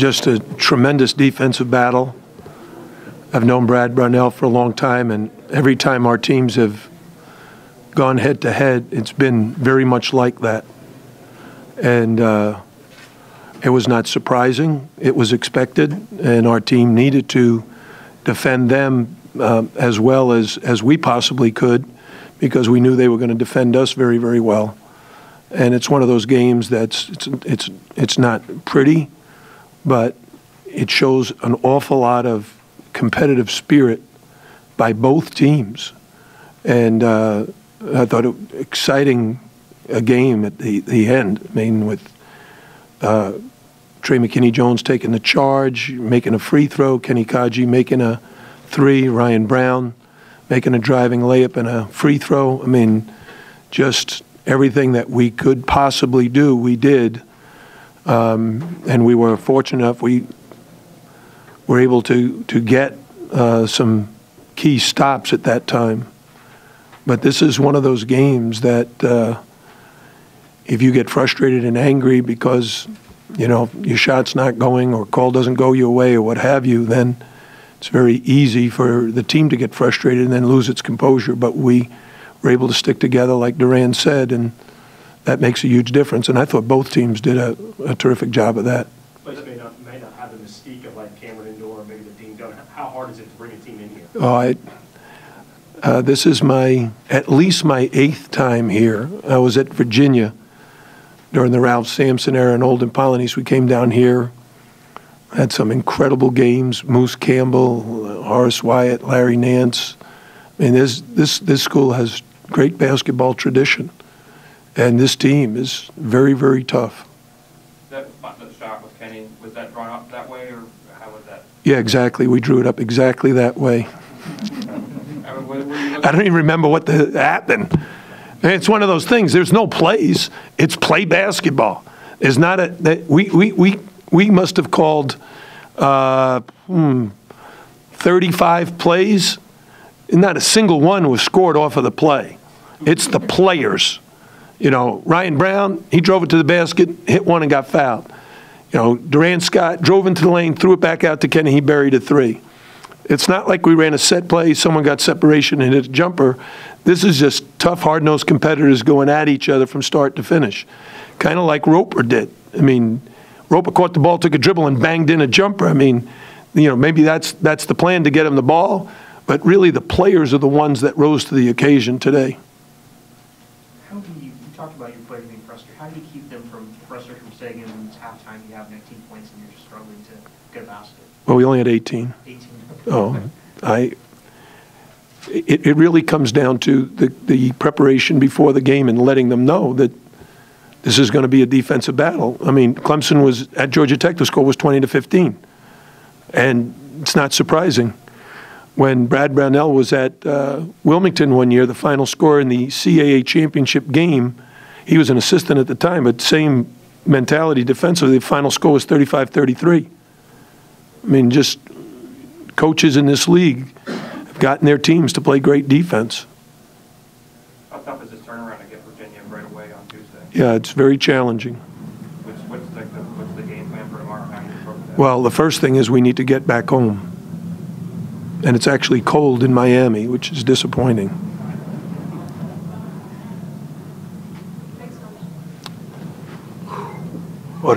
just a tremendous defensive battle. I've known Brad Brownell for a long time, and every time our teams have gone head-to-head, it's been very much like that. And it was not surprising. It was expected, and our team needed to defend them as well as we possibly could, because we knew they were going to defend us very, very well. And it's one of those games that's it's not pretty, but it shows an awful lot of competitive spirit by both teams. And I thought it exciting a game at the end. I mean, with Trey McKinney-Jones taking the charge, making a free throw, Kenny Kaji making a three, Ryan Brown making a driving layup and a free throw. I mean, just everything that we could possibly do, we did. And we were fortunate enough, we were able to get some key stops at that time. But this is one of those games that if you get frustrated and angry because, you know, your shot's not going or call doesn't go your way or what have you, then it's very easy for the team to get frustrated and then lose its composure. But we were able to stick together, like Duran said, and that makes a huge difference. And I thought both teams did a terrific job of that. But it may not have the mystique of like Cameron Indoor or maybe the Dean Gunn. How hard is it to bring a team in here? This is at least my 8th time here. I was at Virginia during the Ralph Sampson era and Olden Polynice. We came down here, had some incredible games. Moose Campbell, Horace Wyatt, Larry Nance. I mean, this school has great basketball tradition, and this team is very, very tough. That shot with Kenny, was that drawn up that way, or how was that? Yeah, exactly. We drew it up exactly that way. I don't even remember what happened. And it's one of those things. There's no plays. It's play basketball. There's not we must have called 35 plays. Not a single one was scored off of the play. It's the players. You know, Ryan Brown, he drove it to the basket, hit one and got fouled. You know, Durant Scott drove into the lane, threw it back out to Kenny, he buried a three. It's not like we ran a set play, someone got separation and hit a jumper. This is just tough, hard-nosed competitors going at each other from start to finish, kind of like Roper did. I mean, Roper caught the ball, took a dribble, and banged in a jumper. I mean, you know, maybe that's the plan to get him the ball, but really the players are the ones that rose to the occasion today. How do you talked about your players being frustrated. How do you keep them frustrated from saying in halftime you have 19 points and you're struggling to get a basket? Well, we only had 18. 18. Oh, it really comes down to the preparation before the game and letting them know that this is going to be a defensive battle. I mean, Clemson was at Georgia Tech, the score was 20-15. And it's not surprising. When Brad Brownell was at Wilmington one year, the final score in the CAA championship game, he was an assistant at the time, but same mentality defensively, the final score was 35-33. I mean, just coaches in this league have gotten their teams to play great defense. How tough is this turnaround to get Virginia right away on Tuesday? Yeah, it's very challenging. What's the game plan for tomorrow? How do you approach that? Well, the first thing is we need to get back home. And it's actually cold in Miami, which is disappointing.